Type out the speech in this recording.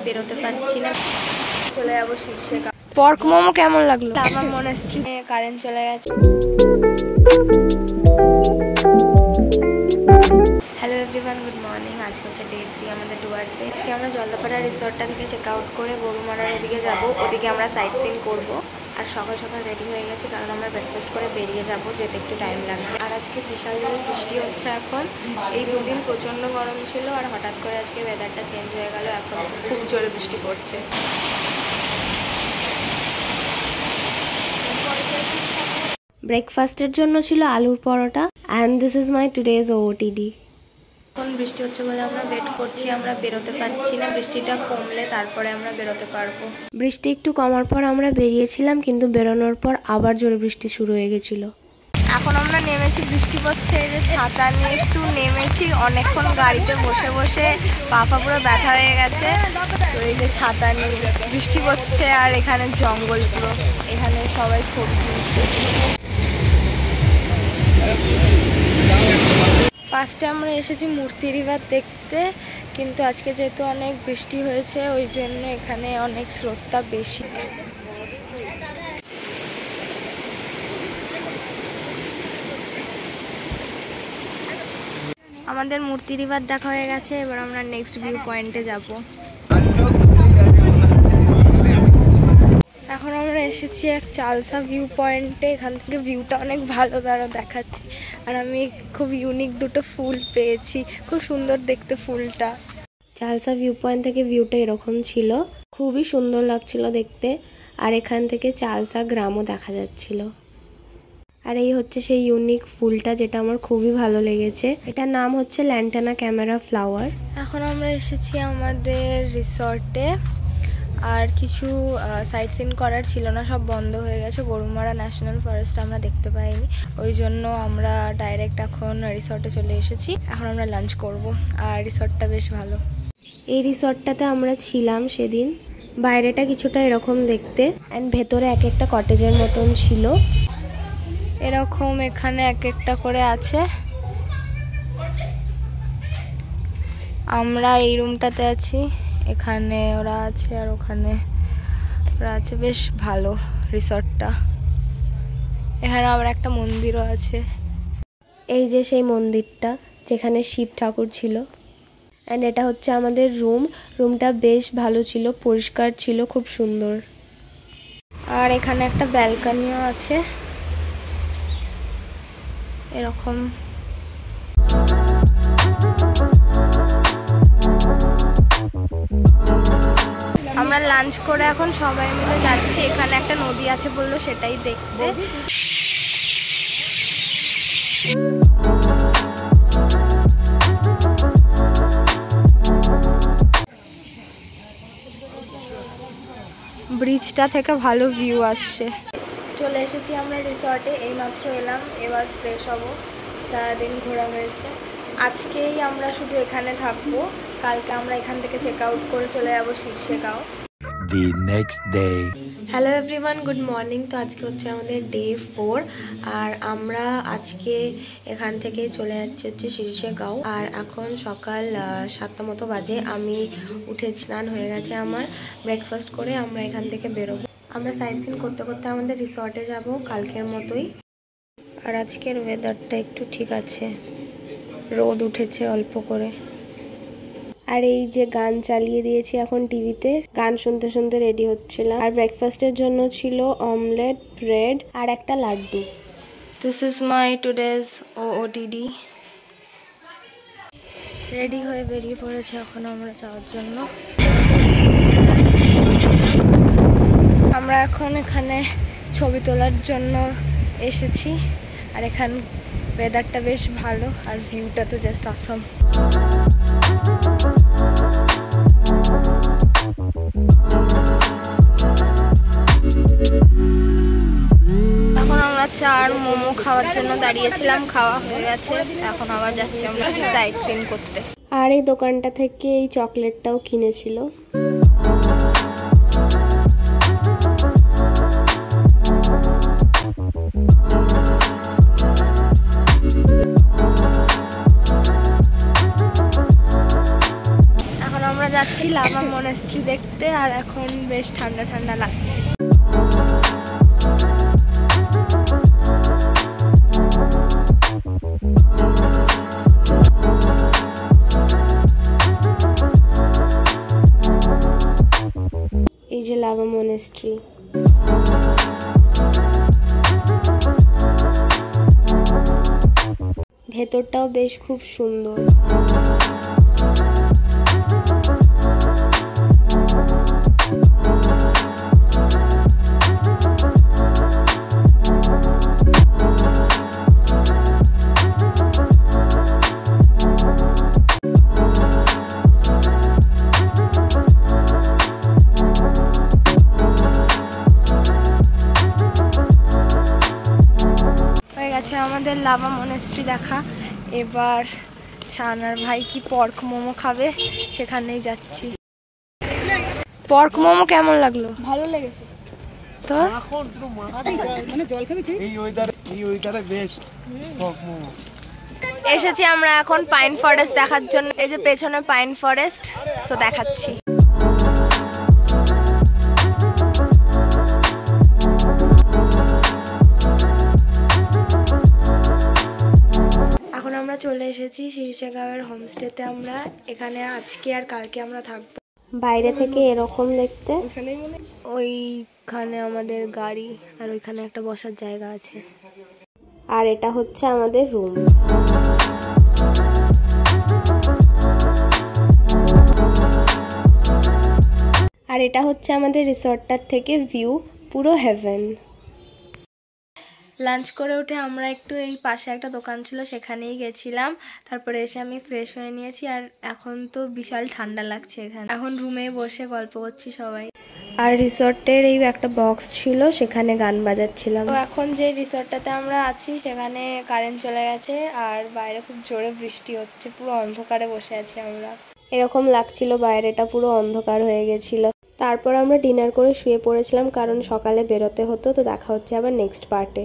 বেরোতে পারছি না, চলে যাবো শীর্ষে। পর্ক মোমো কেমন লাগলো? আমার মনে হচ্ছে কারেন্ট চলে গেছে। Hello everyone, good morning. আজকে হচ্ছে ডে 3 আমাদের ডুয়ার্সে। আজকে আমরা জলদাপাড়া রিসর্টটা থেকে চেক আউট করে গরুমারার ওদিকে যাব, ওদিকে আমরা সাইট সিন করবো। আর সকাল সকাল রেডি হয়ে গেছি কারণ আমরা ব্রেকফাস্ট করে বেরিয়ে যাব, যেতে একটু টাইম লাগবে। আর আজকে বিশাল বৃষ্টি হচ্ছে এখন। এই দুদিন প্রচণ্ড গরম ছিল আর হঠাৎ করে আজকে ওয়েদারটা চেঞ্জ হয়ে গেল, এখন খুব জোরে বৃষ্টি পড়ছে। ব্রেকফাস্টের জন্য ছিল আলুর paratha and this is my today's OOTD। এখন বৃষ্টি হচ্ছে বলে আমরা ওয়েট করছি, আমরা বেরোতে পারছি না। বৃষ্টিটা কমলে তারপরে আমরা বেরোতে পারবো। বৃষ্টি একটু কমার পর আমরা বেরিয়েছিলাম, কিন্তু বেরোনোর পর আবার জোরে বৃষ্টি শুরু হয়ে গেছিল। এখন আমরা নেমেছি, বৃষ্টি পড়ছে। এই যে ছাতা নিয়ে একটু নেমেছি, অনেকক্ষণ গাড়িতে বসে বসে পা পুরো ব্যথা হয়ে গেছে। তো এই যে ছাতা নিয়ে বৃষ্টি পড়ছে আর এখানে জঙ্গল পুরো, এখানে সবাই ছবি তুলছে। ফার্স্টে আমরা এসেছি মূর্তি রিভার দেখতে, কিন্তু আজকে যেহেতু অনেক বৃষ্টি হয়েছে ওই জন্য এখানে অনেক স্রোতটা বেশি। আমাদের মূর্তি রিভার দেখা হয়ে গেছে, এবার আমরা নেক্সট ভিউ পয়েন্টে যাব। এখন আমরা এসেছি এক চালসা ভিউ পয়েন্টে। এখান থেকে ভিউটা অনেক ভালো দ্বারা দেখাচ্ছে। আর আমি খুব ইউনিক দুটো ফুল পেয়েছি, খুব সুন্দর দেখতে ফুলটা। চালসা ভিউ পয়েন্ট থেকে ভিউটা এরকম ছিল, খুবই সুন্দর লাগছিল দেখতে। আর এখান থেকে চালসা গ্রামও দেখা যাচ্ছিল। আর এই হচ্ছে সেই ইউনিক ফুলটা, যেটা আমার খুবই ভালো লেগেছে। এটার নাম হচ্ছে ল্যান্টানা ক্যামেরা ফ্লাওয়ার। এখন আমরা এসেছি আমাদের রিসর্টে। আর কিছু সাইট সিন করার ছিল না, সব বন্ধ হয়ে গেছে। গরুমারা ন্যাশনাল ফরেস্ট আমরা দেখতে পাইনি, ওই জন্য আমরা ডাইরেক্ট এখন রিসর্টে চলে এসেছি। এখন আমরা লাঞ্চ করব। আর রিসর্টটা বেশ ভালো। এই রিসর্টটাতে আমরা ছিলাম সেদিন। বাইরেটা কিছুটা এরকম দেখতে, অ্যান্ড ভেতরে এক একটা কটেজের মতন ছিল এরকম। এখানে এক একটা করে আছে। আমরা এই রুমটাতে আছি, এখানে ওরা আছে আর ওখানে ওরা আছে। বেশ ভালো রিসর্টটা। এখানে আবার একটা মন্দিরও আছে। এই যে সেই মন্দিরটা যেখানে শিব ঠাকুর ছিল। অ্যান্ড এটা হচ্ছে আমাদের রুমটা বেশ ভালো ছিল, পরিষ্কার ছিল, খুব সুন্দর। আর এখানে একটা ব্যালকনিও আছে এরকম। আমরা লাঞ্চ করে এখন সবাই মিলে যাচ্ছি। এখানে একটা নদী আছে বললো, সেটাই দেখতে। ব্রিজটা থেকে ভালো ভিউ আসছে। চলে এসেছি আমরা রিসর্টে, এইমাত্র এলাম। এবার ফ্রেশ হব, সারাদিন ঘোরা হয়েছে। আজকেই আমরা শুধু এখানে থাকবো, কালকে আমরা এখান থেকে চেক আউট করে চলে যাবো শীর্ষেগাঁও। The next day. Hello everyone, good morning. তো আজকে হচ্ছে আমাদের ডে 4 আর আমরা আজকে এখান থেকে চলে যাচ্ছি হচ্ছে শীর্ষেগাঁও। আর এখন সকাল 7টা মতো বাজে। আমি উঠে স্নান হয়ে গেছে আমার, ব্রেকফাস্ট করে আমরা এখান থেকে বেরোবো। আমরা সাইট সিন করতে করতে আমাদের রিসর্টে যাব কালকের মতোই। আর আজকের ওয়েদারটা একটু ঠিক আছে, রোদ উঠেছে অল্প করে। আর এই যে গান চালিয়ে দিয়েছি এখন টিভিতে, গান শুনতে শুনতে রেডি হচ্ছিলাম। আর ব্রেকফাস্টের জন্য ছিল অমলেট, ব্রেড আর একটা laddu. This is my today's OOTD। Ready হয়ে বেরিয়ে পড়েছে এখন আমরা যাওয়ার জন্য। আমরা এখন এখানে ছবি তোলার জন্য এসেছি। আর এখান ওয়েদারটা বেশ ভালো আর ভিউটা তো জাস্ট অসাম। এখন আমরা চার মোমো খাওয়ার জন্য দাঁড়িয়েছিলাম, খাওয়া হয়ে গেছে। এখন আবার যাচ্ছি আমরা সাইট সিন করতে। আর এই দোকানটা থেকে এই চকলেটটাও কিনেছিল। যাচ্ছি লাভা মনাস্ট্রি দেখতে, আর এখন বেশ ঠান্ডা ঠান্ডা লাগছে। এই যে লাভা মনাস্ট্রি। ভেতরটাও বেশ খুব সুন্দর। আমাদের লাভা মনাস্ট্রি দেখা। এবার শাহানার ভাই কি পর্ক মোমো খাবে, সেখানেই যাচ্ছি। পর্ক মোমো কেমন লাগলো? ভালো লেগেছে তো মানে জল খাবি তুই? এই ওয়েদারে বেস্ট পর্ক মোমো। এসেছি আমরা এখন পাইন ফরেস্ট দেখার জন্য। এই যে পেছনে পাইন ফরেস্ট, তো দেখাচ্ছি। এখন আমরা চলে এসেছি শীর্ষগাঁওয়ের হোমস্টেতে। আমরা এখানে আজকে আর কালকে আমরা থাকবো। বাইরে থেকে এরকম দেখতে। ওইখানে আমাদের গাড়ি, আর ওইখানে একটা বসার জায়গা আছে, আর এটা হচ্ছে আমাদের রুম। আর এটা হচ্ছে আমাদের রিসর্টটার থেকে ভিউ, পুরো হেভেন। লাঞ্চ করে উঠে আমরা একটু এই পাশে একটা দোকান ছিল সেখানেই গেছিলাম। তারপরে এসে আমি ফ্রেশ হয়ে নিয়েছি, আর এখন তো বিশাল ঠান্ডা লাগছে এখানে। এখন রুমে বসে গল্প করছি সবাই। আর রিসর্টের এই একটা বক্স ছিল, সেখানে গান বাজাচ্ছিলাম। তো এখন যে রিসর্টটাতে আমরা আছি সেখানে কারেন্ট চলে গেছে, আর বাইরে খুব জোরে বৃষ্টি হচ্ছে। পুরো অন্ধকারে বসে আছি আমরা। এরকম লাগছিল, বাইরেটা পুরো অন্ধকার হয়ে গেছিল। তারপর আমরা ডিনার করে শুয়ে পড়েছিলাম, কারণ সকালে বেরোতে হতো। তো দেখা হচ্ছে আবার নেক্সট পার্টে।